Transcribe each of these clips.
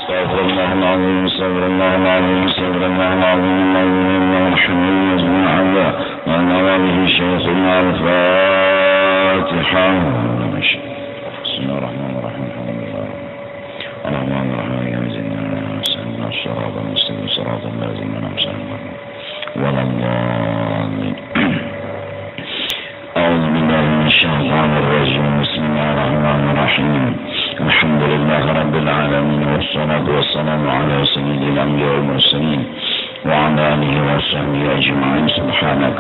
استغفر الله العظيم استغفر الله العظيم استغفر الله العظيم الحمد لله وعلى آله شيخنا الفاتحة. بسم الله الرحمن الرحيم الحمد لله الرحمن الرحيم يا زينا سيدنا الصراط المستقيم صراط الذين أنعمت عليهم ولا الضالين. أعوذ بالله من الشيطان الرجيم بسم الله الرحمن الرحيم الحمد لله رب العالمين والصلاة والسلام على سيد الأنبياء والمرسلين وعلى آله وصحبه أجمعين. سبحانك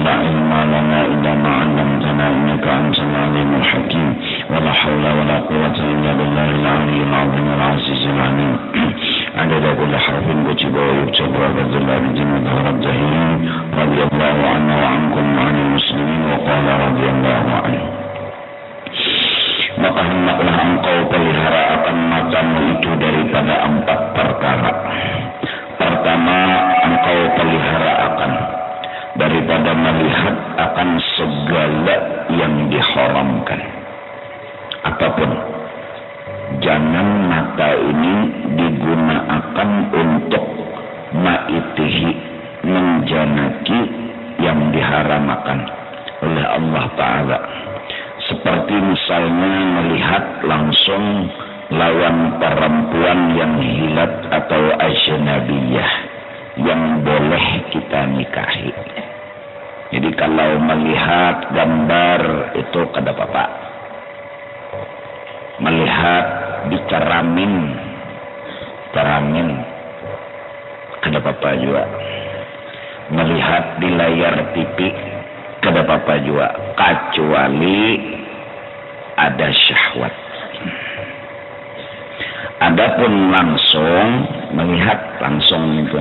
لا علم لنا إلا ما علمتنا إنك أنت العليم الحكيم ولا حول ولا قوة إلا بالله العلي العظيم العزيز العليم. عدد كل حرف كتب ويكتب وعدد الله بدين ظهر الجاهلين رضي الله عنه وعنكم وعن المسلمين وقال رضي الله عنه. Maka hendaklah engkau pelihara akan matamu itu daripada 4 perkara. Pertama, engkau pelihara akan daripada melihat akan segala yang diharamkan. Apapun, jangan mata ini digunakan untuk ma'itihi, menjanaki yang diharamkan oleh Allah Ta'ala. Seperti misalnya melihat langsung lawan perempuan yang hilat atau ajnabiyah yang boleh kita nikahi. Jadi kalau melihat gambar itu kada apa-apa. Melihat diceramin kada apa-apa juga. Melihat di layar TV kada apa-apa juga, kecuali ada syahwat. Adapun langsung melihat langsung itu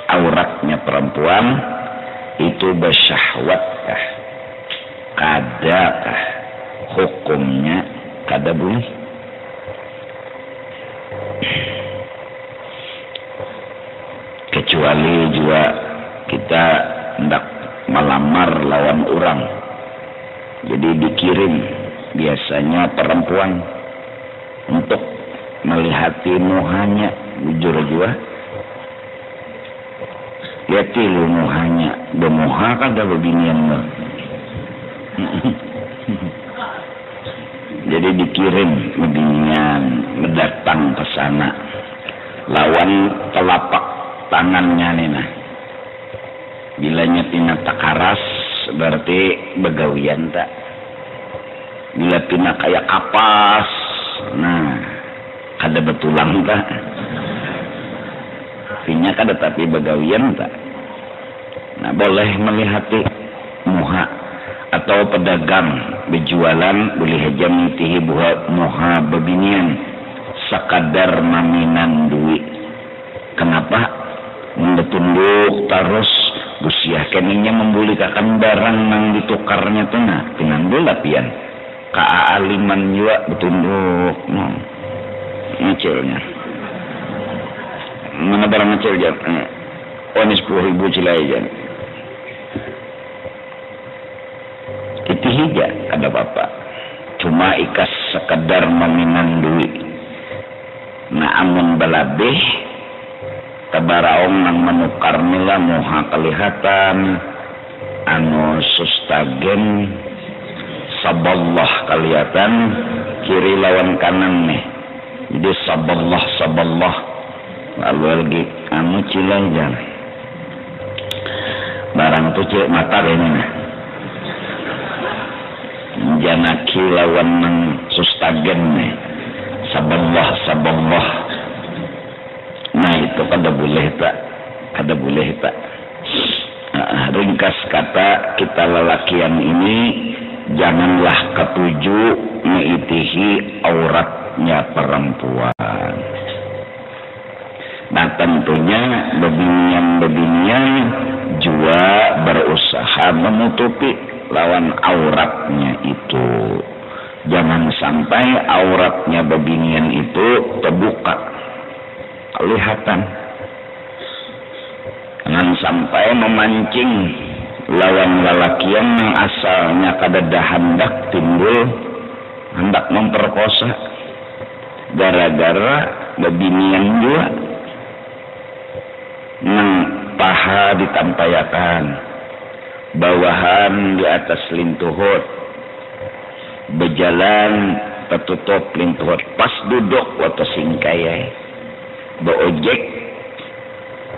auratnya perempuan itu bersyahwatkah, kadakah hukumnya kada boleh. Kecuali juga kita hendak melamar lawan orang, jadi dikirim biasanya perempuan untuk melihati muhanya, jujur juga lihat lu muhanya, bemuha kan ada beginian loh. Jadi dikirim beginian, mendatang ke sana lawan telapak tangannya nih nah. Bila nyetina takaras berarti begawian tak. Bila tina kayak kapas, nah kada betulang tak. Pinya kada tapi begawian tak. Nah boleh melihati muha atau pedagang berjualan boleh aja mitihi buat muha beginian sekadar maminan duit. Kenapa? Mendetunduk terus busiah keningnya membulikan barang nang ditukarnya tuh nah dengan bola pian kaaliman juga betunduk ngecilnya mana barang ngecil jam ini 10.000 cilai jam itu hija ada bapak cuma ikas sekedar meminan duit nah amun balabeh tabaraong nang menukar nila muha kelihatan anu sustagen saballah kelihatan kiri lawan kanan nih jadi saballah lalu lagi anu cilanjan barang tuh cek mata ini nih janaki lawan nang sustagen nih saballah nah itu kada boleh tak ringkas kata kita lelakian ini janganlah ketuju meitihi auratnya perempuan. Nah tentunya bebinian juga berusaha menutupi lawan auratnya itu. Jangan sampai auratnya bebinian itu terbuka kelihatan. Jangan sampai memancing lawan lelakian yang asalnya kada hendak timbul hendak memperkosa gara-gara babinian juga nang paha ditampayakan bawahan di atas lintuhut berjalan tertutup lintuhut pas duduk waktu singkaya beojek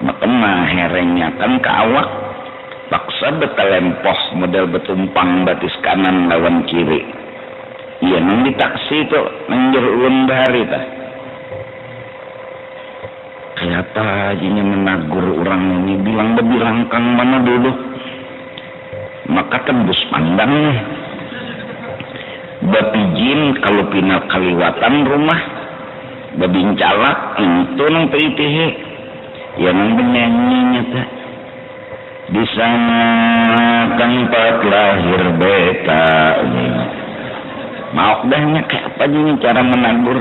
makena herengnya kan ke awak paksa betelempoh model betumpang batis kanan lawan kiri iya nang di taksi itu nang ulun bahari tah kenapa ajinya menagur orang ini bilang berangkang mana dulu maka tembus pandang bapijin kalau pinal kaliwatan rumah babincalak itu nang pelitihe ya nang benyanyinya tak di sana tempat lahir beta mau dahnya kayak apa ini cara menagur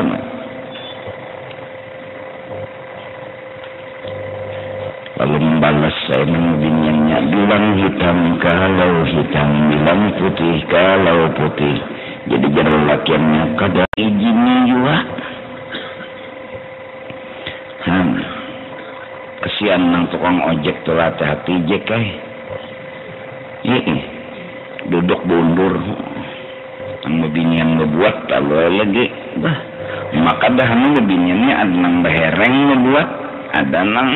lalu membalas saya menudingnya bilang hitam kalau hitam bilang putih kalau putih jadi jalan lakiannya kada izinnya juga kesian nang tukang ojek tuh hati-hati jek duduk bundur ang mabinian membuat kalau lagi maka dah nang mabiniannya ada nang bahereng membuat ada nang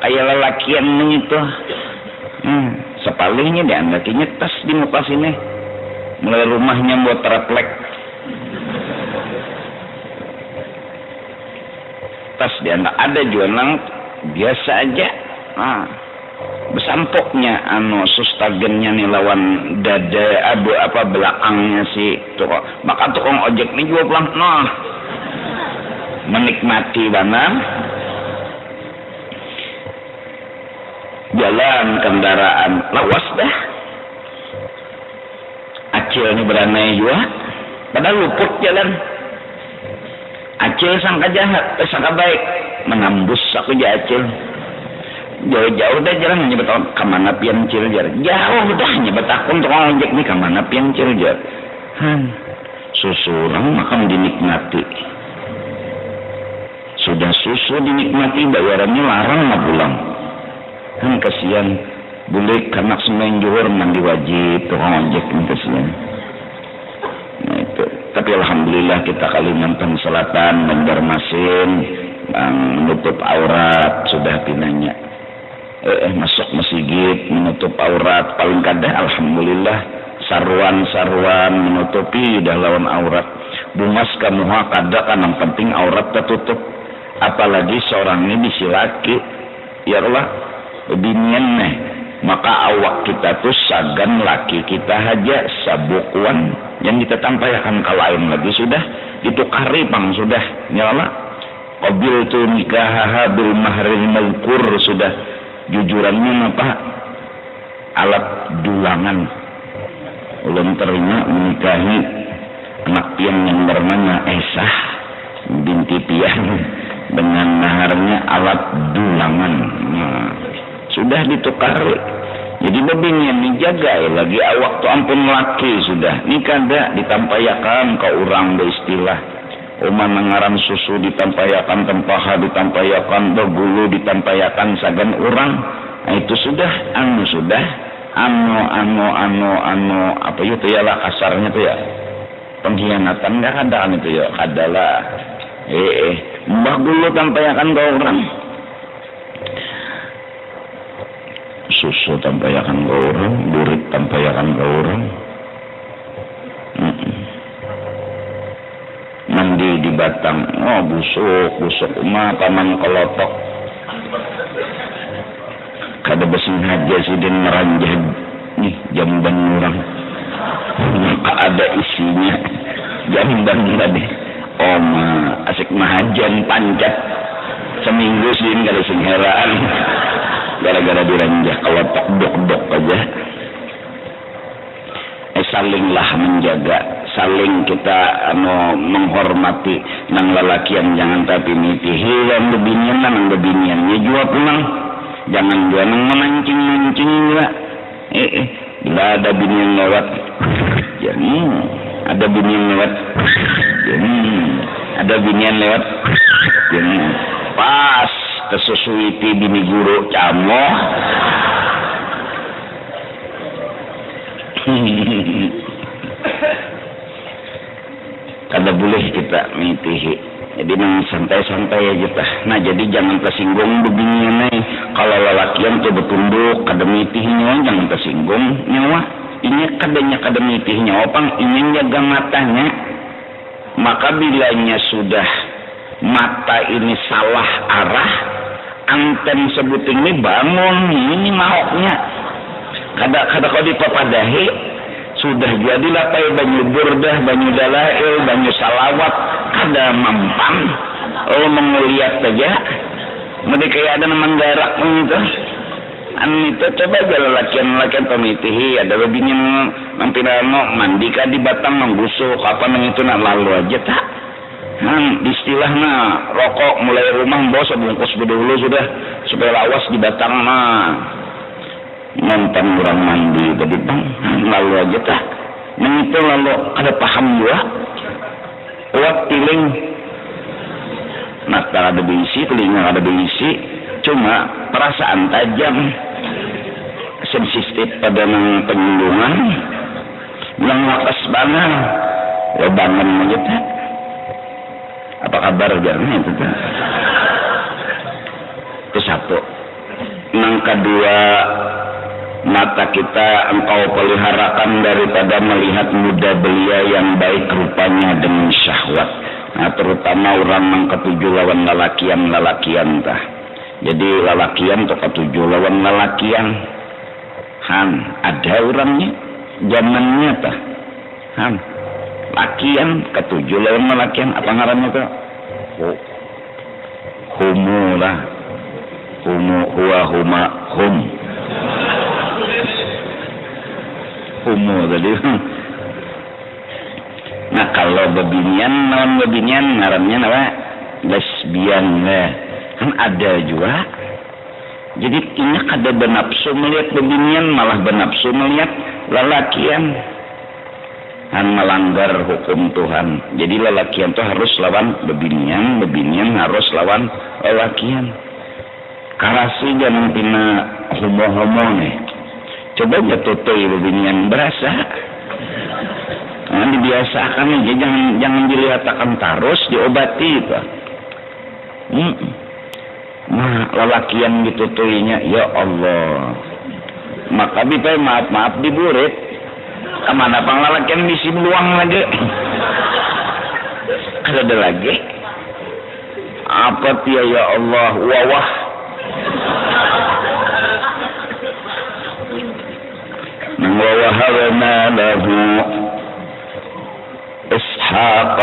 kaya lelakian itu sepalingnya diandakinya tas di muka sini mulai rumahnya buat reflek tas diandak ada juga nang biasa aja besampoknya sustagennya nih lawan dada abu apa belakangnya si tukang maka tukang ojek nih juga pulang menikmati banget jalan kendaraan lawas dah acil ini beranai juga padahal luput jalan acil sangka jahat sangka baik menambus aku aja acil jauh-jauh dah jalan nyebet kemana pian cil jar jauh dah nyebet aku untuk ojek nih kemana pian cil jar susu orang makan dinikmati sudah susu dinikmati bayarannya larang mah pulang kasihan boleh kanak semen juhur mandi wajib tukang ojek ini kasihan itu tapi alhamdulillah kita Kalimantan Selatan Banjarmasin menutup aurat sudah pinanya masuk masjid menutup aurat paling kada alhamdulillah sarwan menutupi dah lawan aurat bumas kamuha kada kan yang penting aurat tertutup apalagi seorang ini bisi laki ya Allah binian maka awak kita tuh sagan laki kita aja sabukuan yang kita tampaikan ke lain lagi sudah ditukari bang sudah nyala qabil tu nikah bil mahril malkur sudah jujurannya apa alat dulangan ulun terima menikahi anak pian yang bernama Esah binti pian dengan naharnya alat dulangan sudah ditukar jadi bebinian dijaga lagi awak tu ampun laki sudah ni kada ditampayakan ke orang beristilah Uma mengaran susu ditampayakan tempaha ditampayakan berbulu ditampayakan sagan orang itu sudah apa itu ya lah kasarnya tuh ya pengkhianatan nggak ada kan itu ya adalah mbah dulu tampayakan ke orang susu tampayakan ke orang burit tampayakan ke orang mandi di batang busuk paman kelotok kada besin haja sidin meranjah nih jamban orang maka ada isinya jamban tadi asik mahajan pancat seminggu sidin kada singheraan gara-gara diranjah kelotok dok aja salinglah menjaga saling kita menghormati nang lalakian jangan tapi mitihi yang bebinian nang bebiniannya juga pulang jangan juga nang memancing juga bila ada binian lewat jadi ada binian lewat jadi ada binian lewat pas kesusuiti bini guru camoh. Kada boleh kita mitihi, jadi santai-santai aja tah. Nah jadi jangan tersinggung begini nih. Kalau lelakian tuh bertunduk kada mitih nyawa, jangan tersinggung nyawa. Ini kadanya kada mitih nyawa, pang ini jaga matanya. Maka bilanya sudah mata ini salah arah, anten sebut ini bangun, ini maoknya. Kada kau dipapadahi. Sudah jadilah kayak banyu burdah, banyu dalail, banyu salawat, kada mampan. Oh menguliat saja. Mereka kayak ada namang garak gitu. Itu coba aja lelakian pemitihi. Ada lebihnya mampirano mandi ka di batang menggusuk apa itu nak lalu aja tak. Istilahnya rokok mulai rumah bos bungkus dulu sudah supaya lawas di batang mah. Nonton orang mandi tadi bang lalu aja tah itu lalu ada paham juga kuat tiling mata ada berisi telinga ada berisi cuma perasaan tajam sensitif pada penyinggungan yang lakas banget ya bangun aja tah apa kabar jarnya itu tah itu satu yang kedua mata kita engkau peliharakan daripada melihat muda belia yang baik rupanya dengan syahwat. Nah terutama orang yang ketujuh lawan lalakian tah. Jadi lalakian atau ketujuh lawan lalakian. Ada orangnya zamannya tah. Lakian ketujuh lawan lalakian apa ngarannya tuh? Humu lah. Humu huwa huma hum. Umur tadi. Nah kalau bebinian non bebinian ngarannya apa? Lesbian lah. Kan ada juga. Jadi ini kada bernapsu melihat bebinian malah bernapsu melihat lelakian. Melanggar hukum Tuhan. Jadi lelakian itu harus lawan bebinian, bebinian harus lawan lelakian. Karasi jangan pina homo-homo nih. Coba aja tutui beginian berasa. Dibiasakan aja, jangan dilihatkan terus, diobati itu. Nah, lelakian ditutuinya, ya Allah. Maka bisa maaf diburit. Kemana pang lelakian bisi beluang lagi. Ada lagi. Apa dia ya Allah, wawah. ووهبنا له إسحاق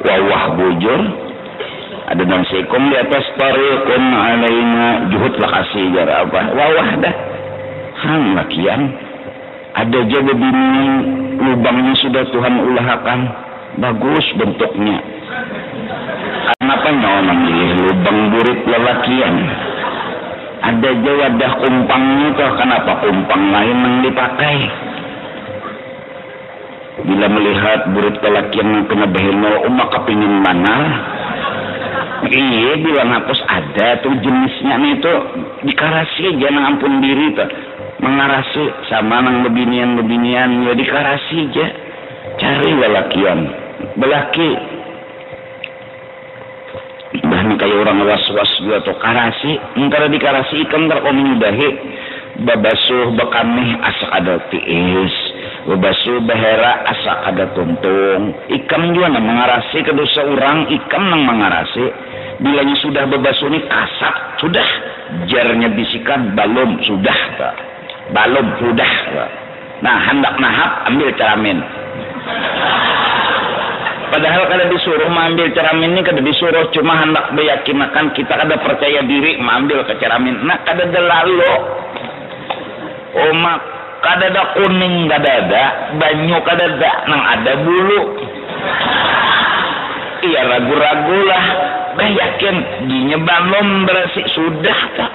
wawah bujur ada nasikum di atas tariqun alaina juhud lakasi jar apa wawah dah lakian ada juga bini lubangnya sudah Tuhan ulahkan bagus bentuknya kenapa nyawa memilih lubang burit lelakian ada aja wadah kumpangnya tuh kenapa kumpang lain yang dipakai bila melihat burit lelaki yang kena beheno umak kepingin mana iya bila ngapus ada tuh jenisnya nih tuh dikarasi aja nang ampun diri tuh mengarasi sama nang lebinian ya dikarasi aja cari lelakian belaki bahkan kayak orang was-was juga tuh karasi engkara dikarasi ikan ntar kau menyudahi babasuh bekamih asak ada tiis babasuh behera asak ada tuntung ikan juga nang mengarasi ke dosa orang ikan nang mengarasi bilanya sudah babasuh ini kasap sudah jarnya bisikan balum sudah tak balum sudah tak. Nah hendak nahap ambil ceramin. Padahal kada disuruh mengambil ceramin ini kada disuruh cuma hendak meyakinkan kita kada percaya diri mengambil ke ceramin. Nah kada ada lalu. Oh mak kada ada kuning kada ada banyu kada ada nang ada bulu. Iya ragu-ragu lah. Bah yakin dinya balom berasi sudah tak.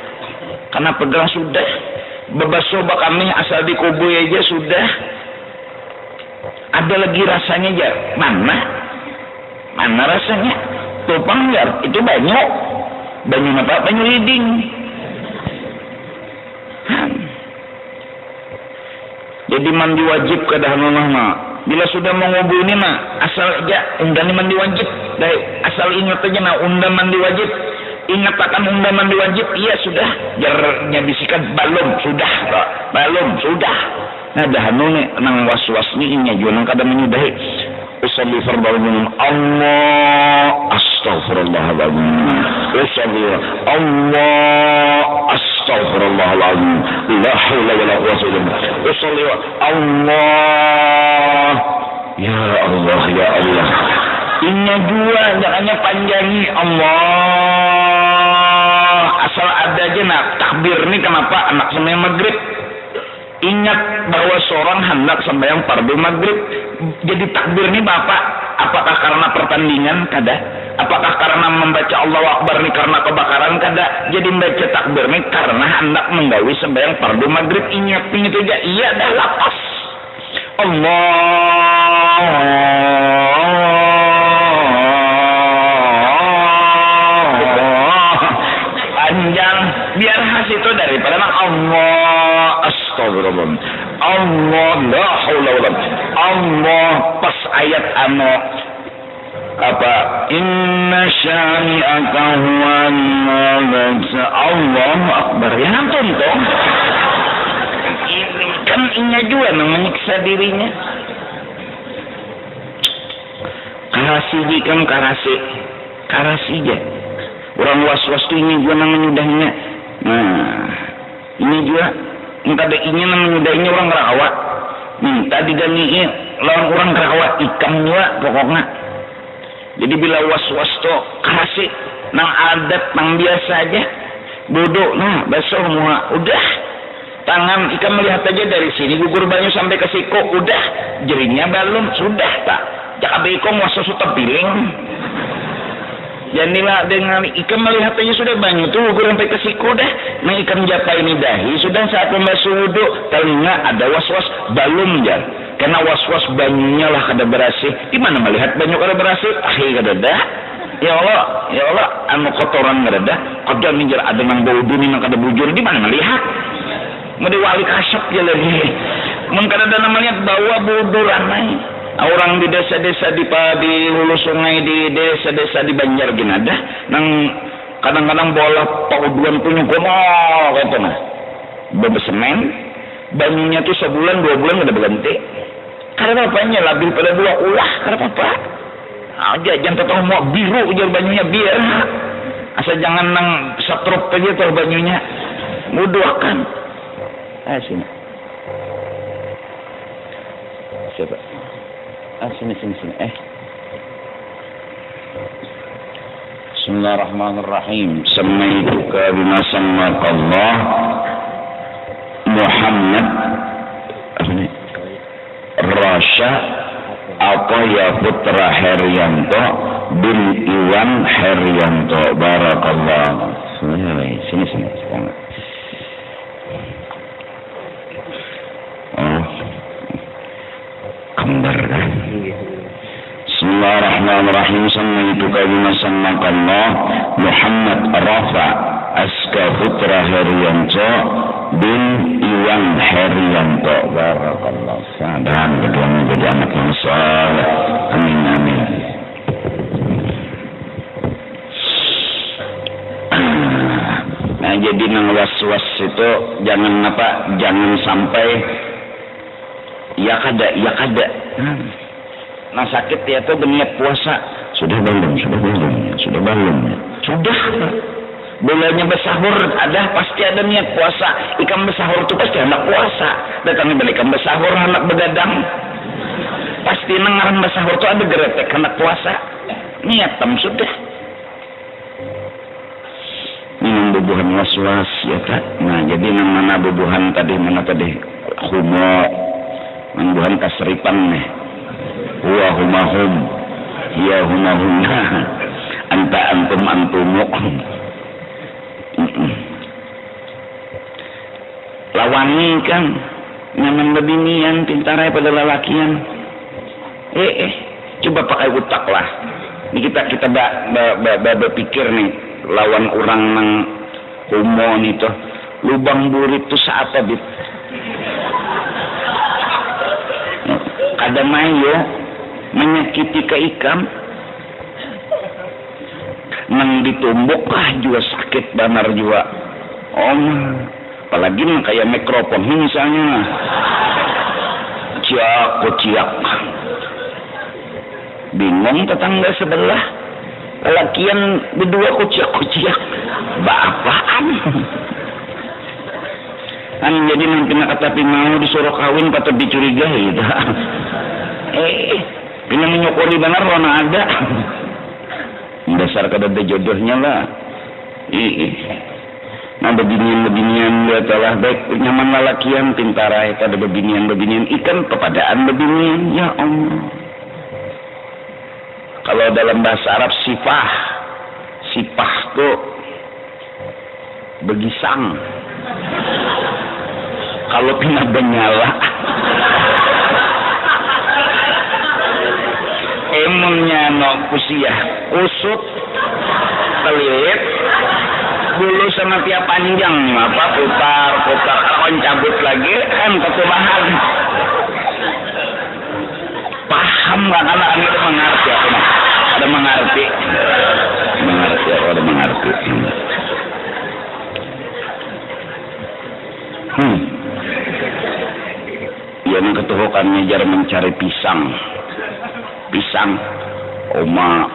Karena pegang sudah. Bebaso kami asal dikubui aja sudah. Ada lagi rasanya aja. Mana gimana rasanya? Tuh panggar, itu banyu apa? Banyu liding. Jadi mandi wajib kedah mah. Bila sudah mengubuni mah asal aja undang mandi wajib. Asal ingat aja nah undang mandi wajib. Ingat akan undang mandi wajib. Iya sudah. Jarnya bisikan belum sudah. Nah dah nih nang was-was ni inya juga nang kada menyudahi. Usalli fardhu Allah astaghfirullahaladzim. Usalli Allah astaghfirullahaladzim. La haula wala quwwata illa billah. Usalli Allah. Ya Allah ya Allah. Inya juga jangannya panjangi Allah. Asal ada aja nak takbir ni kenapa anak sembahyang maghrib. Ingat bahwa seorang hendak sembahyang fardu maghrib. Jadi takbir ni Bapak, apakah karena pertandingan? Kada. Apakah karena membaca Allahu Akbar ni karena kebakaran? Kada. Jadi membaca takbir ni karena hendak menggawi sembahyang fardu maghrib. Ingat itu aja. Iya dah lapas. Panjang biar hasil itu daripada Allah astagfirullah. Allah la haula wala Allah pas ayat apa inna syani'aka huwal abtar. Allahu akbar. Ya nonton toh. Kan inya juga menyiksa dirinya. Karasi aja. Orang was-was tuh ini juga menyudahnya. Nah, ini juga minta inya menyudahnya orang kerawat. Minta diganiin lawan orang kerawat ikan juga pokoknya. Jadi bila was-was tuh karasi nang adat nang biasa aja. Bodoh, nah basuh semua udah. Tangan ikan melihat aja dari sini gugur banyu sampai ke siku udah jeringnya belum sudah tak jak abiko muasa suta piling jadilah dengan ikan melihat aja sudah banyu tuh gugur sampai ke siku dah nah ikan japa ini dahi sudah saat membasuh wudhu telinga ada was-was belum jar karena was-was banyunya lah kada berasih di mana melihat banyu kada berasih kada dah ya Allah anu kotoran kada dah kada minjar ada nang bau duni nang kada bujur di mana melihat mau diwali kasyap ya lagi mengkada namanya bawa bodoh ramai orang di desa-desa di hulu sungai di desa-desa di Banjar gini ada nang kadang-kadang bola pauduan punya gomol gitu nah bebesemen banyunya tuh sebulan 2 bulan udah berganti karena apanya lebih pada 2 ulah karena apa aja jangan tetap mau biru ujar banyunya biar asal jangan nang satrup aja tuh banyunya mudah sini. Siapa? Sini. Bismillahirrahmanirrahim. Samaituka bima sammakallah Muhammad Rasha Ataya Putra Herianto bin Iwan Herianto. Barakallah. Sini. Kembar kan? Bismillahirrahmanirrahim. Samaituka bima sammakallah Muhammad Rafa Aska Putra Herianto bin Iwan Herianto. Barakallah. Dan kedua menjadi anak yang saleh. Amin. Nah jadi nang was-was itu jangan sampai ya kada nah sakit ya tuh berniat puasa sudah belum bolanya bersahur ada pasti ada niat puasa ikan bersahur tuh pasti anak puasa datangnya balik ikan bersahur anak begadang pasti nengaran bersahur tuh ada geretek anak puasa niat sudah minum bubuhan was-was ya kak nah jadi mana bubuhan tadi humo bubuhan kasripan nih huwa humahum hiya humahumna anta antumuk lawani kan nyaman lebinian pintarai pada lelakian coba pakai utak lah Ini kita berpikir nih lawan orang nang homo nih tuh lubang burit tuh apa bit? Ada mayo menyakiti ke ikam, nang ditumbuk juga sakit benar juga. Apalagi kayak mikrofon misalnya, ciak, bingung tetangga sebelah, lelakian berdua kuciak, apaan? Kan jadi nanti nak kata mau disuruh kawin patut dicurigai, gitu. Ini menyukuri benar warna ada. Dasar kada jodohnya lah. Nah bebinian dia telah baik nyaman lalakian pintarai pada bebinian ikan kepadaan bebinian ya Allah. Kalau dalam bahasa Arab sipah tuh begisang. Kalau pindah benyala emonnya no kusiah kusut kelilit bulu sama tiap panjang putar kalau cabut lagi ketubahan paham gak kalau anda mengerti ada mengerti dia ketuhukan ngejar mencari pisang oma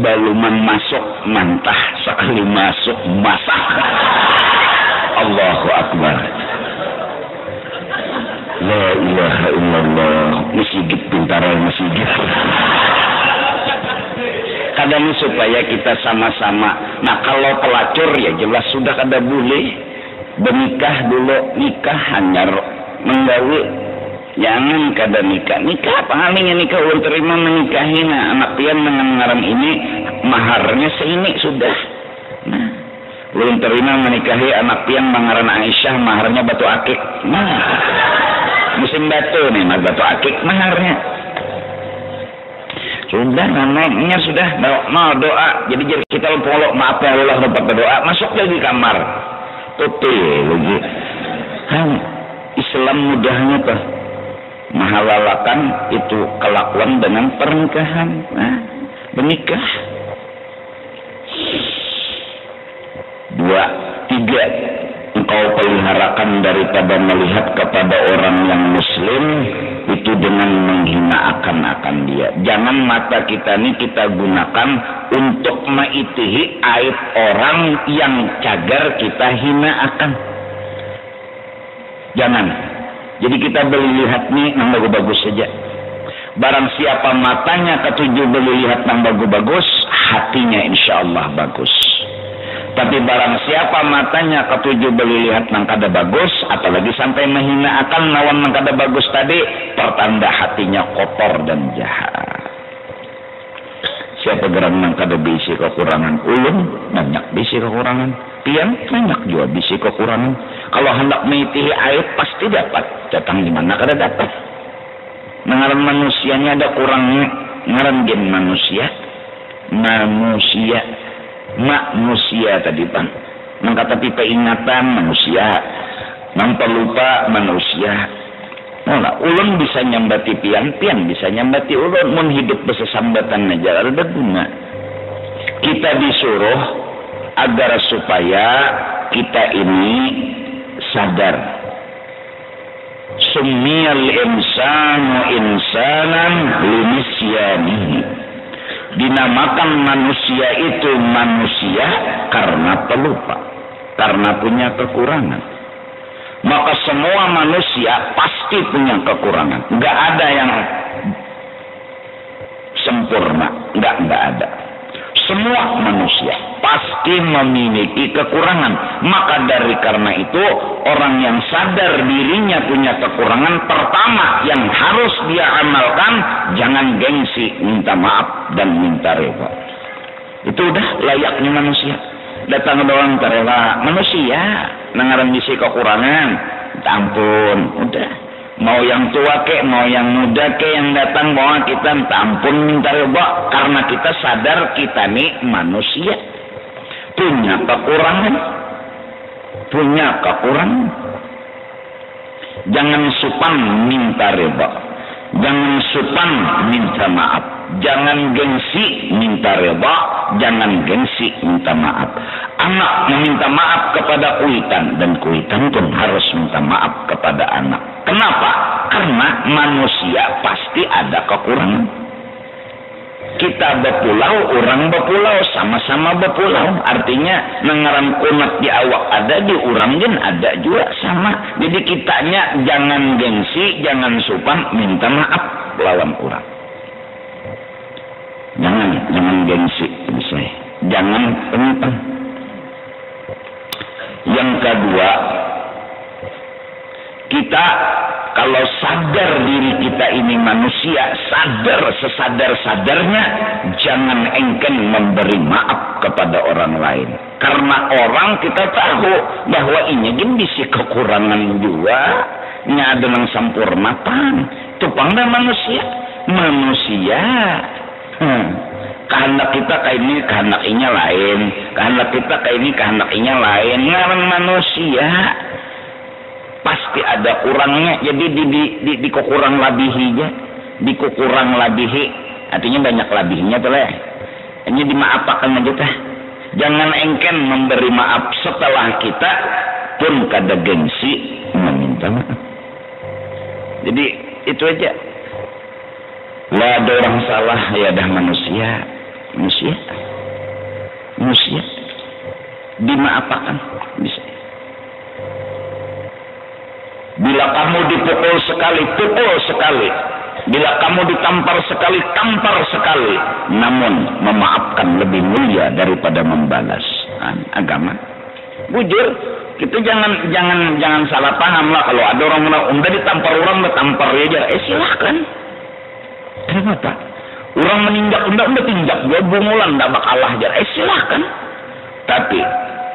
baluman masuk mantah sekali masuk masak Allahu Akbar la ilaha illallah masjid pintaran masjid kadang supaya kita sama-sama. Nah kalau pelacur ya jelas sudah kada boleh bernikah dulu, nikah hanya menggawi, jangan kada nikah palingnya nikah ulun terima menikahi anak pian dengan ngaran ini maharnya seini sudah. Nah ulun terima menikahi anak pian mengaran Aisyah maharnya batu akik. Nah musim batu nih mas batu akik maharnya sudah namanya sudah mau doa jadi kita polok maaf ya Allah dapat berdoa masuk lagi kamar tutup lagi. Islam mudahnya tuh menghalalalkan itu kelakuan dengan pernikahan. Menikah 2, 3 engkau peliharakan daripada melihat kepada orang yang muslim itu dengan menghina akan dia. Jangan mata kita ini kita gunakan untuk mengitihi aib orang yang cagar kita hina akan. Jangan. Jadi kita beli lihat nih yang bagus-bagus saja. Barang siapa matanya ketujuh beli lihat yang bagus-bagus, hatinya insya Allah bagus. Tapi barang siapa matanya ketujuh beli lihat nang kada bagus, apalagi sampai menghina akan lawan nang kada bagus tadi, pertanda hatinya kotor dan jahat. Siapa gerak nang kada bisi kekurangan, ulun banyak bisi kekurangan, pian banyak juga bisi kekurangan. Kalau hendak mengitihi aib pasti dapat, datang di mana kada dapat. Ngaran manusianya ada kurangnya, ngaran gen manusia tadi pan mengkata pipa ingatan manusia nampak lupa manusia. Nah, ulun bisa nyambati pian bisa nyambati ulun mun hidup bersesambatan aja ada guna. Kita disuruh agar supaya kita ini sadar summiyal insanu insanan linisyanihi. Dinamakan manusia itu manusia karena pelupa, karena punya kekurangan. Maka semua manusia pasti punya kekurangan. Nggak ada yang sempurna, nggak ada. Semua manusia pasti memiliki kekurangan. Maka dari karena itu orang yang sadar dirinya punya kekurangan, pertama yang harus dia amalkan, jangan gengsi, minta maaf dan minta rela. Itu udah layaknya manusia. Datang doang terela manusia, nangaran bisi kekurangan, ampun, udah mau yang tua ke, mau yang muda ke, yang datang bawa kita ampun minta ridha, karena kita sadar kita nih manusia punya kekurangan. Jangan supan minta ridha, jangan supan minta maaf, jangan gengsi minta ridha, jangan gengsi minta maaf. Anak meminta maaf kepada kuitan, dan kuitan pun harus minta maaf kepada anak. Kenapa? Karena manusia pasti ada kekurangan. Kita berpulau, orang berpulau, sama-sama berpulau. Artinya nengaran kunat di awak ada, di orang din ada juga sama. Jadi kitanya jangan gengsi, jangan supan minta maaf lawan orang. Jangan gengsi, misalnya. Jangan penyimpan. Yang kedua, kita kalau sadar diri kita ini manusia, sadar sesadar-sadarnya, jangan engken memberi maaf kepada orang lain. Karena orang kita tahu bahwa ini bisa kekurangan juga, nya dengan sempurnapan. Tupangnya manusia. Kehendak kita kayak ini, kehendak inya lain. Kehendak kita kayak ini, kehendak inya lain. Ngaran manusia. Pasti ada kurangnya, jadi di kurang labihinya, kurang labihi, artinya banyak labihnya tuh lah. Ini dimaafkan aja teh. Jangan engken memberi maaf setelah kita pun kada gengsi meminta maaf. Jadi itu aja. Lah ada orang salah, ya dah manusia. Dimaafkan bisa. Bila kamu dipukul sekali, pukul sekali. Bila kamu ditampar sekali, tampar sekali. Namun memaafkan lebih mulia daripada membalas. Agama. Bujur, kita jangan salah paham lah. Kalau ada orang udah ditampar orang, ditampar aja. Silahkan. Kenapa? Orang meninjak, udah tinjak. Dua bungulan, tidak bakalah aja. Silahkan. Tapi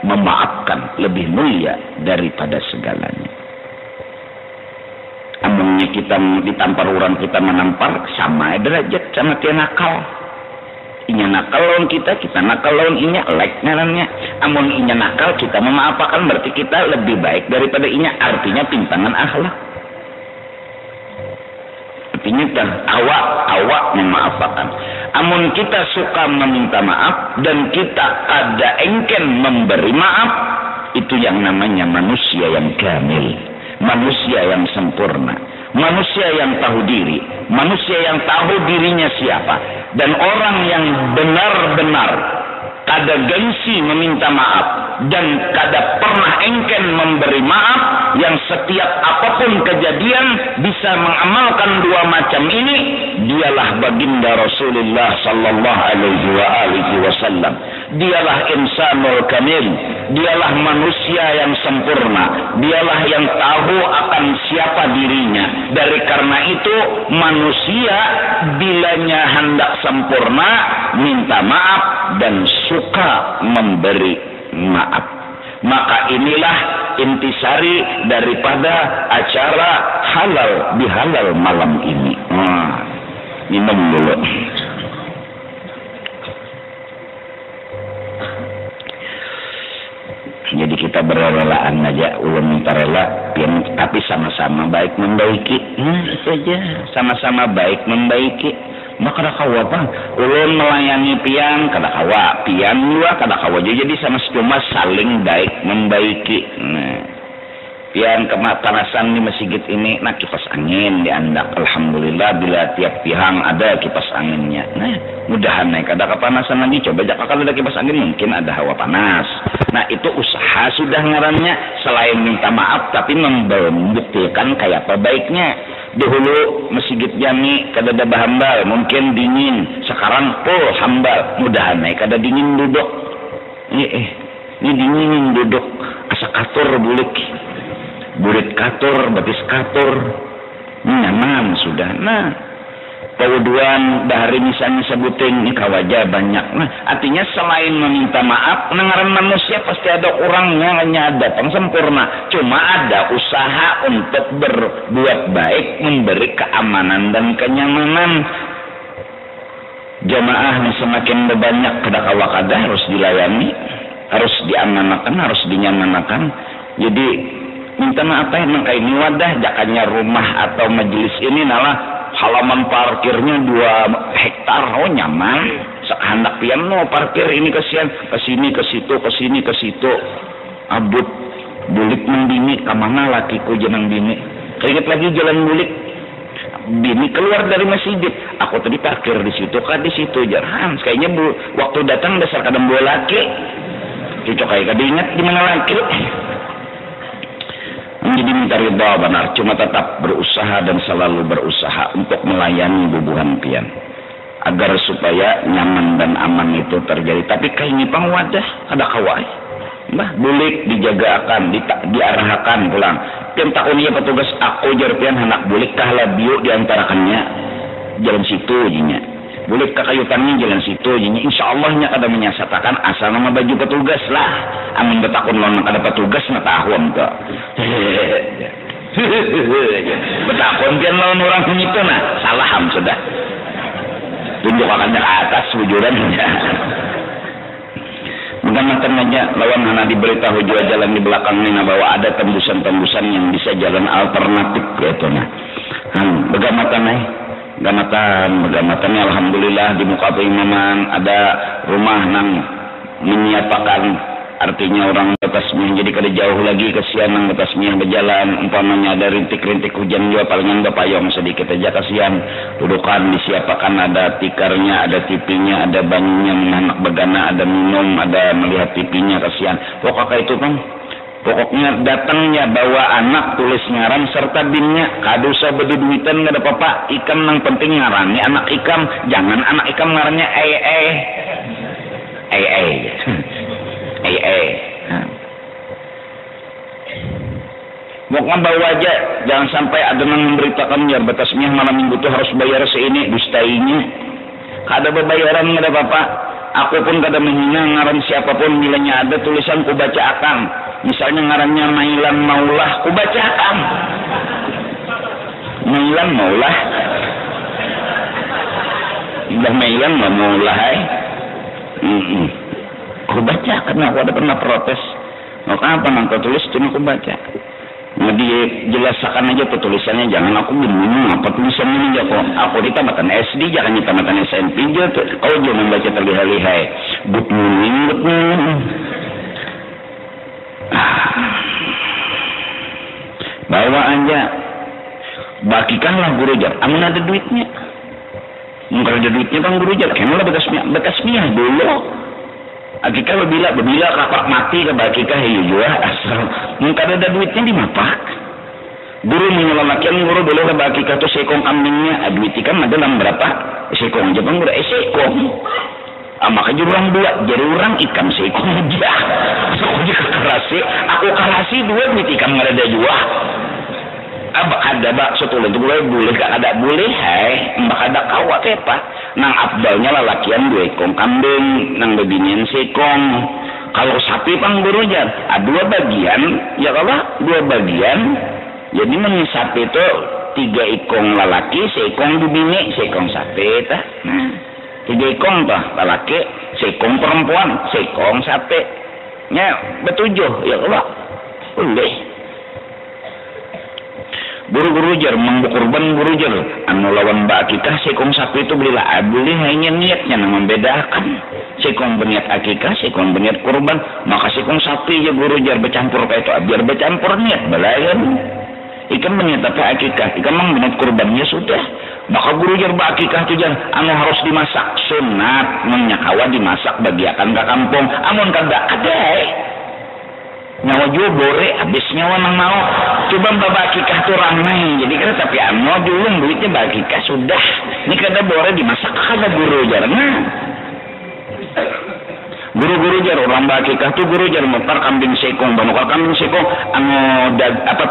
memaafkan lebih mulia daripada segalanya. Amunnya kita ditampar orang, kita menampar, sama derajat sama dia nakal. Inya nakal lawan kita nakal lawan inya, like ngarannya. Amun inya nakal, kita memaafkan, berarti kita lebih baik daripada inya. Artinya pintangan akhlak. Artinya awak memaafkan. Amun kita suka meminta maaf dan kita ada engken memberi maaf, itu yang namanya manusia yang kamil. Manusia yang sempurna, manusia yang tahu diri, manusia yang tahu dirinya siapa, dan orang yang benar-benar kada gengsi meminta maaf dan kada pernah engken memberi maaf, yang setiap apapun kejadian bisa mengamalkan dua macam ini, dialah baginda Rasulullah sallallahu alaihi wasallam. Dialah insanul kamil, dialah manusia yang sempurna, dialah yang tahu akan siapa dirinya. Dari karena itu manusia bilanya hendak sempurna minta maaf dan suka memberi maaf. Maka inilah intisari daripada acara halal bihalal malam ini. Minum dulu. Jadi kita berrelaan aja, ulun minta rela, tapi sama-sama baik membaiki. Itu aja, sama-sama baik membaiki. Maka kada kawa apa? Ulun melayani pian, kada kawa. Pian juga kada kawa. Jadi sama cuma saling baik membaiki. Pian kepanasan di masjid ini, kipas angin diandak. Alhamdulillah bila tiap pihang ada kipas anginnya. Mudahan kada kepanasan lagi. Coba kalau ada kipas angin mungkin ada hawa panas. Itu usaha sudah ngarannya. Selain minta maaf tapi membuktikan kayak apa baiknya. Dahulu masjid jami kada ada bahambal, mungkin dingin. Sekarang hambal. Mudahan kada dingin duduk. Ini dingin duduk. Asa katur bulik. Burit katur, batis katur, nyaman sudah. Pauduan bahari misalnya sebutin ini kawaja banyak. Nah, artinya selain meminta maaf, ngaran manusia pasti ada orangnya, hanya ada yang sempurna. Cuma ada usaha untuk berbuat baik, memberi keamanan dan kenyamanan. Jamaah yang semakin banyak kada harus dilayani, harus diamanahkan, harus dinyamanakan. Jadi minta maaf emang kayak ini wadah jakanya rumah atau majelis ini nalah halaman parkirnya 2 hektar, oh nyaman. Sehandak pian no parkir ini kesian, ke sini ke situ, ke sini ke situ. Abut bulik mendini kamana lakiku jenang bini. Keinget lagi jalan bulik. Bini keluar dari masjid. Aku tadi parkir di situ, di situ jarhan. Kayaknya waktu datang dasar kadang dua laki. Cocok kayak ingat di mana laki. Jadi minta ridha benar, cuma tetap berusaha dan selalu berusaha untuk melayani bubuhan pian agar supaya nyaman dan aman itu terjadi. Tapi kayak ini pang wadah ada kawai, bah bulik dijagakan, diarahkan pulang. Pian takunya petugas aku jar pian hendak bulik kahla biu diantarakannya jalan situ jinya. Bulik ke kayutannya jalan situ jinya. Insyaallah nya kada menyatakan asal nama baju petugas lah. Amun betakun lawan kada petugas na tahun to. Betakun pian lawan orang itu nah salaham sudah. Tunjuk akan ke atas wujudan saja. Mungkin aja lawan hana diberitahu juga jalan di belakangnya bahwa ada tembusan-tembusan yang bisa jalan alternatif gitu nah. Begamatan begamatannya alhamdulillah di muka imaman ada rumah nang menyiapkan, artinya orang batasnya jadi kada jauh lagi kesian nang batasnya berjalan, umpamanya ada rintik-rintik hujan juga palingan payung sedikit aja kasihan. Dudukan disiapkan, ada tikarnya, ada tipinya, ada banyunya menanak begana, ada minum, ada melihat tipinya kasihan. Pokoknya itu kan pokoknya datangnya bawa anak tulis ngaran serta binnya kado usah berduitan nggak ada apa-apa. Ikam nang penting ngarannya anak ikam, jangan anak ikam ngarannya mau bawa aja, jangan sampai ada yang memberitakan ya batasnya malam minggu tuh harus bayar seini, dustainya kada berbayaran nggak ada apa-apa. Aku pun kada menghina ngaran siapapun, bilanya ada tulisan ku baca akan. Misalnya ngarannya Mailan Maulah, ku baca akan. Mailan Maulah. Udah Mailan Maulah ku baca akan, aku ada pernah protes. Mau apa nang tulis cuma ku baca. Nah dijelaskan aja tuh tulisannya, jangan aku bingung apa tulisannya ini kok. Aku di tamatan SD, jangan di tamatan SMP aja tuh. Kalau dia membaca terlihai-lihai, good morning. Bawa aja, bagikanlah guru jar. Amun ada duitnya, mungkin ada duitnya bang guru jar. Kenapa bekas miah dulu. Akikah berbila kapak mati ke bakikah juga asal mungkin ada duitnya di mapak. Guru menyelamatkan guru boleh ke bakikah tuh sekong kambingnya, duit kan ada dalam berapa sekong aja bang guru sekong. Maka jurang dua jadi orang ikan sekong aja. Sekong aja kerasi, aku kerasi dua duit ikan nggak ada juga. Ada bak setulah itu boleh gak ada boleh mbak ada kawat apa nang abdalnya lalakian 2 ekong kambing nang bebinian sekong. Kalau sapi pang guru jar dua bagian ya kalau 2 bagian jadi men sapi itu 3 ekong lalaki sekong bebini sekong sapi tah. Nah 3 ekong tah lalaki sekong perempuan sekong sapi nya betujuh ya kalau boleh. Guru-guru jar mengkurban guru jar anu lawan mbak akikah sekong sapi itu belilah boleh hanya niatnya nang membedakan sekong berniat akikah sekong berniat kurban maka sekong sapi ya guru jar bercampur kayak itu biar bercampur niat belayan ikan berniat apa akikah ikan mang berniat kurbannya sudah maka guru jar mbak akikah itu jar anu harus dimasak sunat menyakawa dimasak bagiakan ke kampung amun kada ada nyawa juga bore habis nyawa nang mau coba mbak akikah tuh ramai jadi kan tapi anu dulu duitnya mbak akikah sudah ini kada bore dimasak kada guru jar guru-guru jar orang mbak akikah tuh guru jar mutar kambing sekong banukal kambing sekong anu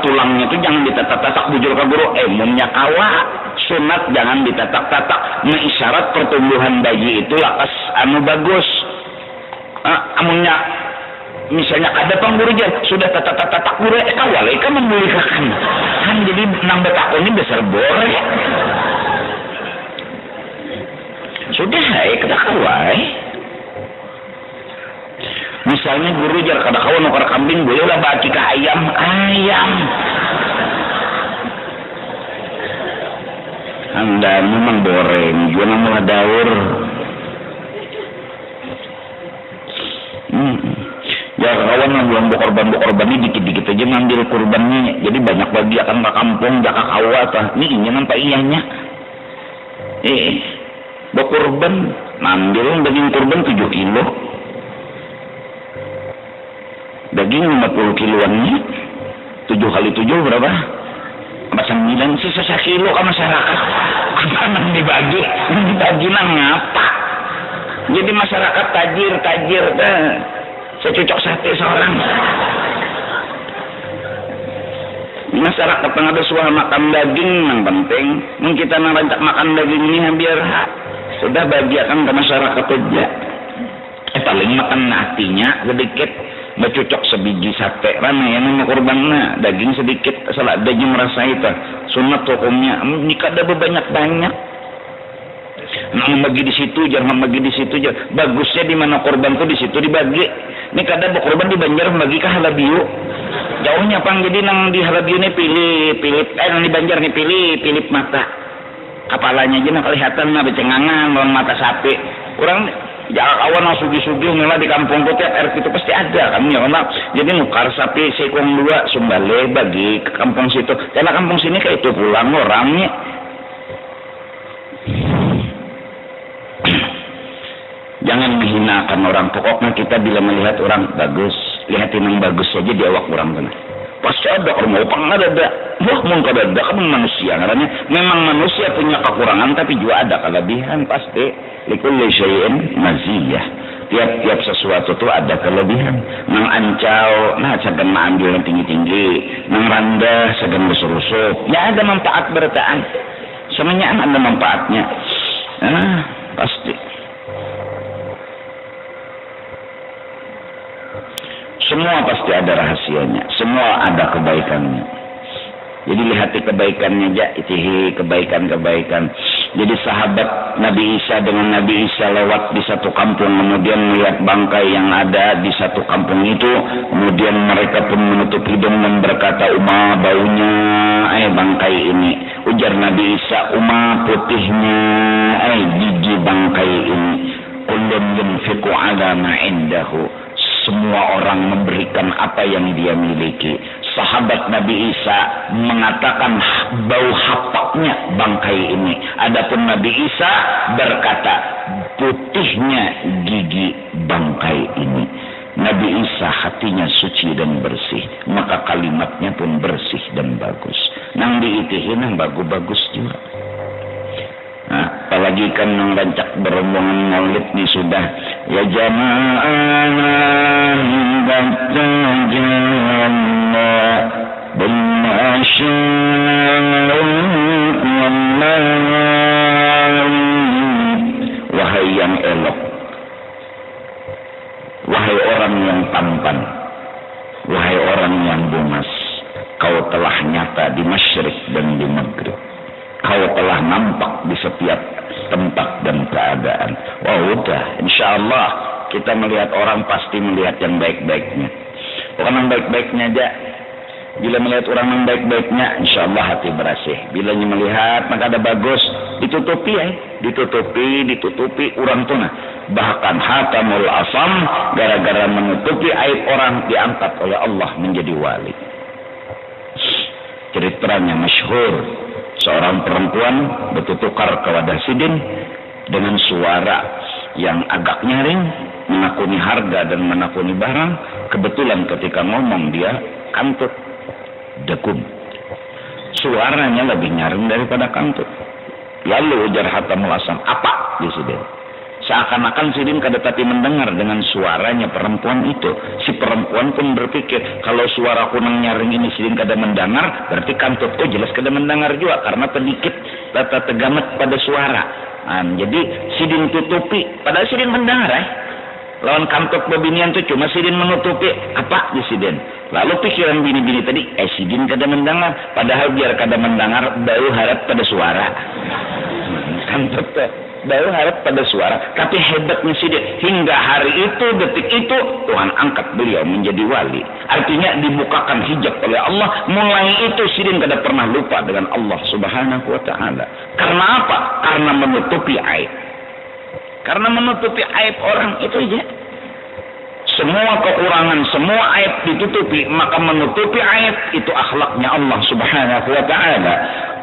tulangnya tuh jangan ditatak-tatak bujur ke guru munnya kawa sunat jangan ditatak-tatak. Nah, isyarat pertumbuhan bayi itu lakas anu bagus. Amunnya misalnya ada panggurujan sudah tatak-tatak gure kawalai kan memulihkan kan jadi nambah takoni besar bore. Sudah kita kawai. Misalnya guru jar kada kawan nukar kambing bolehlah bagi ke ayam. Anda memang boreng, jangan malah daur. Ya kawan yang korban ini dikit-dikit aja ngambil kurbannya. Jadi banyak bagi akan ke kampung, jaka kawat. Ini ingin nampak iyanya. Berkorban, ngambil daging kurban 7 kilo. Daging 50 kiloannya 7 kali 7 berapa? 9 sisa 1 kilo ke masyarakat. Kapan dibagi nang ngapa? Jadi masyarakat tajir secocok sate seorang. Masyarakat tengah ada suara makan daging yang penting. Mungkin kita narancak makan dagingnya biar sudah bagiakan ke masyarakat aja. Paling makan hatinya sedikit. Bercocok sebiji sate rana yang mau kurbannya daging sedikit salah daging merasa itu sunat hukumnya jika ada banyak membagi di situ jangan membagi di situ aja bagusnya di mana korban tuh di situ dibagi ini kadang berkorban di Banjar membagi ke Halabiu jauhnya pang jadi nang di Halabiu ini pilih nang di Banjar nih pilih mata kepalanya aja nang kelihatan nah becengangan lawan mata sapi kurang jangan kawan yang sugi-sugi nila di kampung tiap RT itu pasti ada kan ya karena jadi nukar sapi sekong 2 sumbale bagi ke kampung situ karena kampung sini kayak itu pulang orangnya jangan menghinakan orang pokoknya kita bila melihat orang bagus lihatin yang bagus saja di awak orang benar pasti ada kalau mau pang ada wah mau kada ada kan manusia karena memang manusia punya kekurangan tapi juga ada kelebihan pasti likulli syai'in maziyah tiap sesuatu itu ada kelebihan nang ancau nah sagan ambil yang tinggi-tinggi nang rendah sagan besar-besar ya ada manfaat bertaan semuanya ada manfaatnya pasti semua pasti ada rahasianya semua ada kebaikannya jadi lihati kebaikannya aja itihi kebaikan jadi sahabat Nabi Isa dengan Nabi Isa lewat di satu kampung kemudian melihat bangkai yang ada di satu kampung itu kemudian mereka pun menutup hidung dan berkata baunya bangkai ini ujar Nabi Isa putihnya gigi bangkai ini kullun yunfiqu ala ma indahu semua orang memberikan apa yang dia miliki. Sahabat Nabi Isa mengatakan bau hapaknya bangkai ini. Adapun Nabi Isa berkata putihnya gigi bangkai ini. Nabi Isa hatinya suci dan bersih. Maka kalimatnya pun bersih dan bagus. Nang diitihin yang bagus-bagus juga. Nah, apalagi kan yang rancak beromongan maulid nih sudah ya jamaah baca jannah wahai yang elok wahai orang yang tampan wahai orang yang bungas kau telah nyata di masyrik dan di maghrib kau telah nampak di setiap tempat dan keadaan. Wah udah, insya Allah kita melihat orang pasti melihat yang baik-baiknya. Bukan yang baik-baiknya aja. Bila melihat orang yang baik-baiknya, insya Allah hati bersih. Bila melihat maka ada bagus, ditutupi ditutupi orang tuh nah. Bahkan hatamul asam gara-gara menutupi aib orang diangkat oleh Allah menjadi wali. Ceritanya masyhur. Seorang perempuan bertukar ke wadah sidin dengan suara yang agak nyaring, menakuni harga dan menakuni barang. Kebetulan ketika ngomong dia kantut, dekum. Suaranya lebih nyaring daripada kantut. Lalu ujar Hatamul Asam, apa di sidin? Seakan-akan sidin kadang-kadang mendengar dengan suaranya perempuan itu. Si perempuan pun berpikir, kalau suara kunang nyaring ini sidin kadang mendengar, berarti kantut jelas kadang mendengar juga. Karena sedikit tata tegamet pada suara. Jadi sidin tutupi, padahal sidin mendengar lawan kantok babinian tuh cuma sidin menutupi apa di sidin. Lalu pikiran bini-bini tadi, sidin kada mendengar, padahal biar kada mendengar, baru harap pada suara. Kantok tuh baru harap pada suara, tapi hebatnya sidin hingga hari itu, detik itu Tuhan angkat beliau menjadi wali. Artinya dibukakan hijab oleh Allah. Mulai itu sidin kada pernah lupa dengan Allah Subhanahu wa Ta'ala. Karena apa? Karena menutupi aib. Karena menutupi aib orang itu aja. Semua kekurangan, semua aib ditutupi, maka menutupi aib itu akhlaknya Allah Subhanahu wa Ta'ala.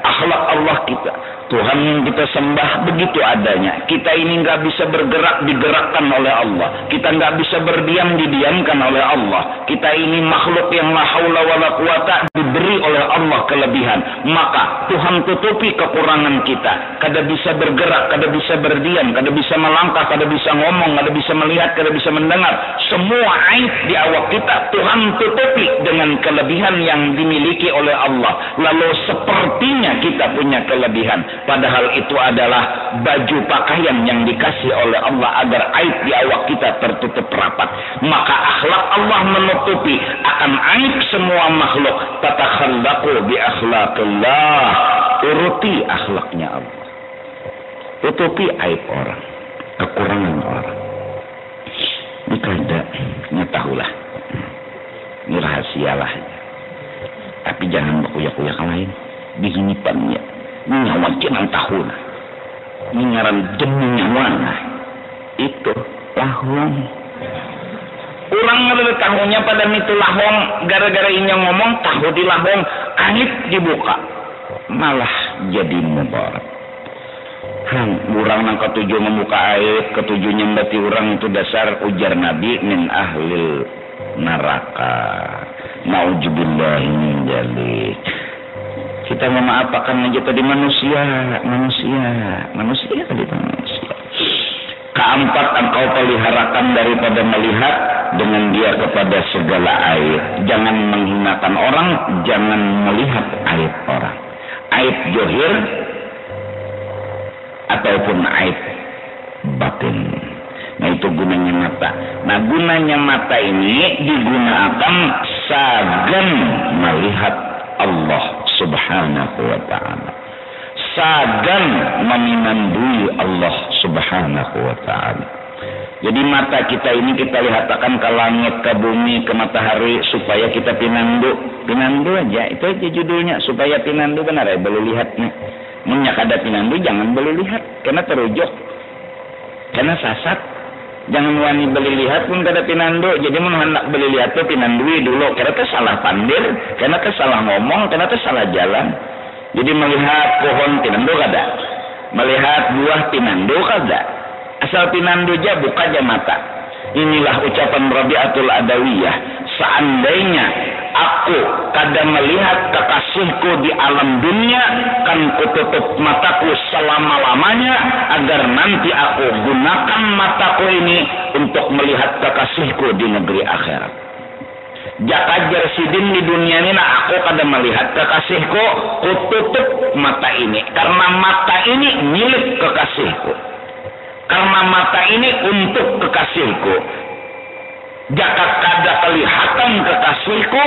Akhlak Allah kita, Tuhan yang kita sembah begitu adanya. Kita ini nggak bisa bergerak, digerakkan oleh Allah. Kita nggak bisa berdiam, didiamkan oleh Allah. Kita ini makhluk yang la haula wala quwata, diberi oleh Allah kelebihan. Maka Tuhan tutupi kekurangan kita. Kada bisa bergerak, kada bisa berdiam, kada bisa melangkah, kada bisa ngomong, kada bisa melihat, kada bisa mendengar. Semua aib di awak kita Tuhan tutupi dengan kelebihan yang dimiliki oleh Allah. Lalu sepertinya kita punya kelebihan, padahal itu adalah baju pakaian yang dikasih oleh Allah agar aib di awak kita tertutup rapat. Maka akhlak Allah menutupi akan aib semua makhluk. Tatakhallaqu bi akhlaqillah, uruti akhlaknya Allah, tutupi aib orang, kekurangan orang. Ini kada ngetahulah, ini rahasialah, tapi jangan berkuyak-kuyak lain. Dihinipannya nyawakin ang tahun ini ngaran demi nyawana itu lahong orang ngerti tahunya pada itu lahong gara-gara inya ngomong tahu di lahong aib dibuka malah jadi mubarak. Orang yang ketujuh membuka aib, ketujuhnya berarti orang itu dasar ujar Nabi min ahlil neraka. Nauzubillah min dzalik. Kita memaafkan aja tadi manusia tadi manusia. Keempat, engkau peliharakan daripada melihat dengan dia kepada segala aib. Jangan menghinakan orang, jangan melihat aib orang. Aib johir ataupun aib batin. Nah itu gunanya mata. Nah gunanya mata ini digunakan sagan melihat Allah Subhanahu wa Ta'ala, sagan meminandui Allah Subhanahu wa Ta'ala. Jadi mata kita ini kita lihatkan ke langit, ke bumi, ke matahari supaya kita pinandu aja. Itu aja judulnya, supaya pinandu benar ya, boleh lihatnya. Menyak ada pinandu jangan boleh lihat, karena terujuk, karena sasat. Jangan wani beli lihat pun kada pinandu. Jadi mun hendak beli lihat tuh pinandui dulu. Karena itu salah pandir, karena itu salah ngomong, karena itu salah jalan. Jadi melihat pohon pinandu kada, melihat buah pinandu kada. Asal pinandu aja buka aja mata. Inilah ucapan Rabi'atul Adawiyah. Seandainya aku kada melihat kekasihku di alam dunia, kan kututup mataku selama-lamanya agar nanti aku gunakan mataku ini untuk melihat kekasihku di negeri akhirat. Jakajar sidin di dunia ini aku kada melihat kekasihku, kututup mata ini karena mata ini milik kekasihku. Karena mata ini untuk kekasihku. Jika kada kelihatan kekasihku,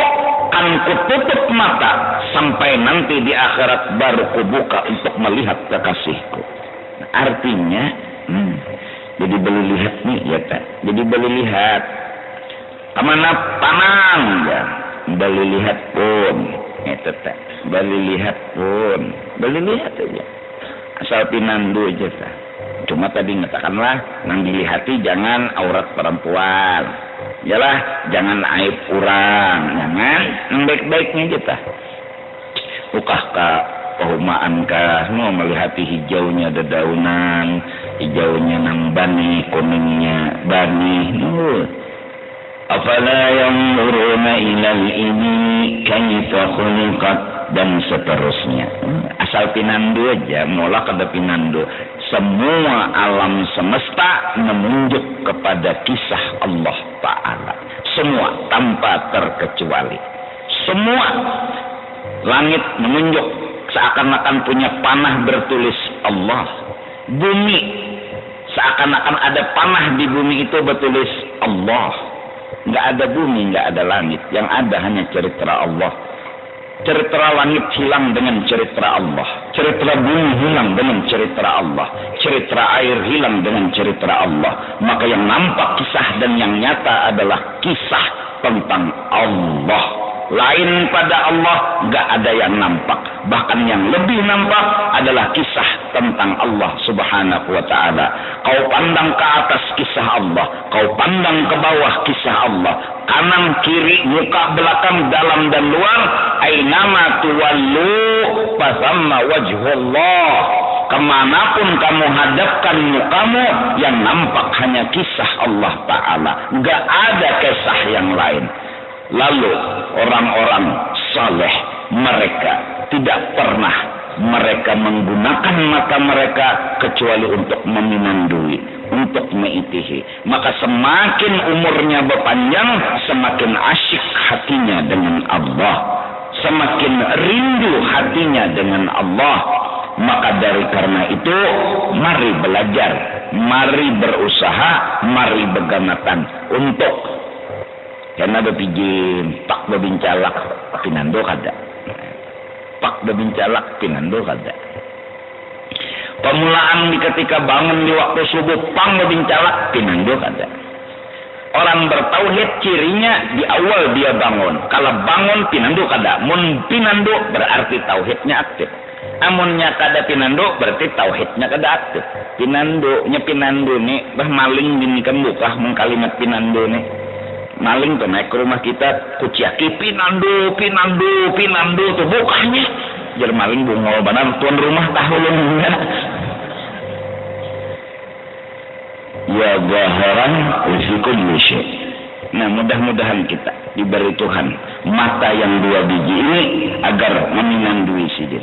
kan kututup mata sampai nanti di akhirat baru kubuka untuk melihat kekasihku. Artinya, jadi boleh lihat nih ya tak. Jadi boleh lihat kemana panang ya, boleh lihat pun, itu tak. Boleh lihat pun, boleh lihat aja. Asal pinandu aja tak. Cuma tadi ngatakanlah nang dilihati jangan aurat perempuan. Yalah, jangan aib orang, jangan baik-baiknya kita. Ukah ka perumahan kah mau melihati hijaunya dedaunan, hijaunya nang bani, kuningnya bani. Afala yanzuruna ilal ini kaifa khuliqat dan seterusnya. Asal pinandu aja, mula kada pinandu. Semua alam semesta menunjuk kepada kisah Allah Ta'ala. Semua tanpa terkecuali. Semua langit menunjuk seakan-akan punya panah bertulis Allah. Bumi seakan-akan ada panah di bumi itu bertulis Allah. Nggak ada bumi, nggak ada langit. Yang ada hanya cerita Allah. Cerita langit hilang dengan cerita Allah. Cerita bumi hilang dengan cerita Allah. Cerita air hilang dengan cerita Allah. Maka yang nampak kisah dan yang nyata adalah kisah tentang Allah. Lain pada Allah nggak ada yang nampak. Bahkan yang lebih nampak adalah kisah tentang Allah subhanahu wa ta'ala. Kau pandang ke atas kisah Allah, kau pandang ke bawah kisah Allah, kanan kiri muka belakang dalam dan luar, ainama tuwallu fasamma wajhullah. Kemanapun kamu hadapkan mukamu, yang nampak hanya kisah Allah ta'ala. Nggak ada kisah yang lain. Lalu orang-orang saleh mereka tidak pernah mereka menggunakan mata mereka kecuali untuk meminandui, untuk meitihi. Maka semakin umurnya berpanjang, semakin asyik hatinya dengan Allah, semakin rindu hatinya dengan Allah. Maka dari karena itu, mari belajar, mari berusaha, mari bergamatan untuk karena bepijin pak bebincalak pinando kada, pak bebincalak pinando kada. Pemulaan di ketika bangun di waktu subuh pang bebincalak pinando kada. Orang bertauhid cirinya di awal dia bangun. Kalau bangun pinando kada. Mun pinando berarti tauhidnya aktif. Amunnya kada pinando berarti tauhidnya kada aktif. Pinando nih bah maling dinikan buka mengkalimat pinando nih. Maling tuh naik ke rumah kita kuciaki pinando tuh bukanya jadi maling bungol banan tuan rumah tahun ya zaharan usikum lisy. Nah mudah-mudahan kita diberi Tuhan mata yang 2 biji ini agar meminandui sidin.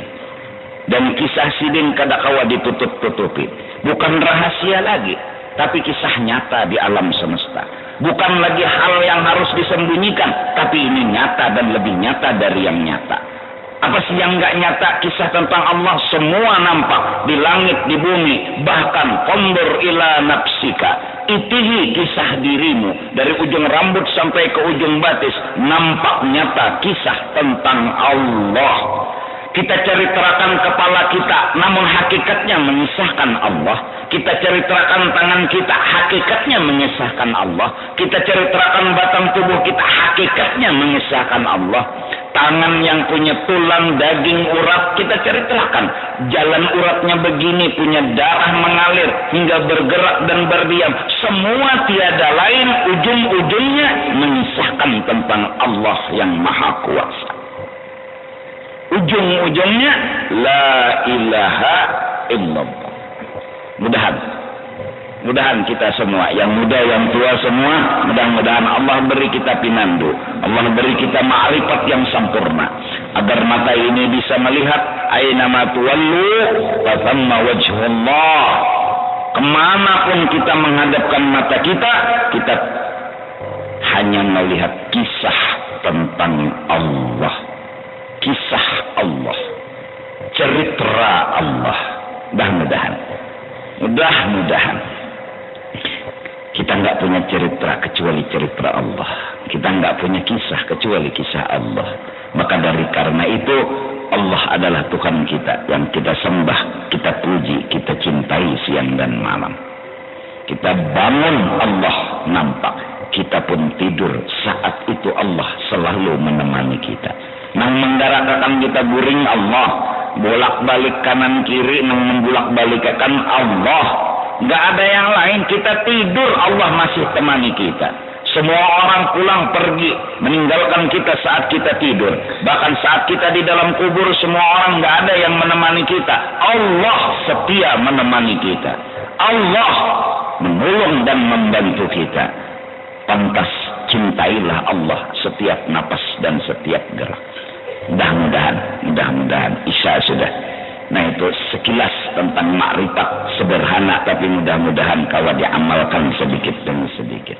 Dan kisah sidin kadakawa ditutup-tutupi, bukan rahasia lagi, tapi kisah nyata di alam semesta. Bukan lagi hal yang harus disembunyikan, tapi ini nyata dan lebih nyata dari yang nyata. Apa sih yang nggak nyata? Kisah tentang Allah semua nampak di langit, di bumi, bahkan kondur ila nafsika. Itihi kisah dirimu dari ujung rambut sampai ke ujung batis, nampak nyata kisah tentang Allah. Kita ceritakan kepala kita, namun hakikatnya mengisahkan Allah. Kita ceritakan tangan kita, hakikatnya mengisahkan Allah. Kita ceritakan batang tubuh kita, hakikatnya mengisahkan Allah. Tangan yang punya tulang, daging, urat, kita ceritakan. Jalan uratnya begini, punya darah mengalir, hingga bergerak dan berdiam. Semua tiada lain, ujung-ujungnya mengisahkan tentang Allah yang Maha Kuasa. Ujung-ujungnya la ilaha illallah. Mudahan kita semua, yang muda yang tua semua, mudah-mudahan Allah beri kita pinandu, Allah beri kita ma'rifat yang sempurna, agar mata ini bisa melihat aina ma tuwallu fa thamma wajhullah. Kemanapun kita menghadapkan mata kita, kita hanya melihat kisah tentang Allah. Kisah Allah, cerita Allah. Mudah-mudahan kita nggak punya cerita kecuali cerita Allah. Kita nggak punya kisah kecuali kisah Allah. Maka dari karena itu Allah adalah Tuhan kita yang kita sembah, kita puji, kita cintai siang dan malam. Kita bangun Allah nampak, kita pun tidur, saat itu Allah selalu menemani kita. Nang mendarakakan kita guring Allah, bolak-balik kanan kiri, nang membolak-balikkan Allah. Nggak ada yang lain, kita tidur Allah masih temani kita. Semua orang pulang pergi meninggalkan kita saat kita tidur. Bahkan saat kita di dalam kubur, semua orang nggak ada yang menemani kita. Allah setia menemani kita. Allah menolong dan membantu kita. Pantas cintailah Allah setiap napas dan setiap gerak. Mudah-mudahan Isya sudah. Nah itu sekilas tentang makrifat sederhana, tapi mudah-mudahan kalau diamalkan sedikit demi sedikit.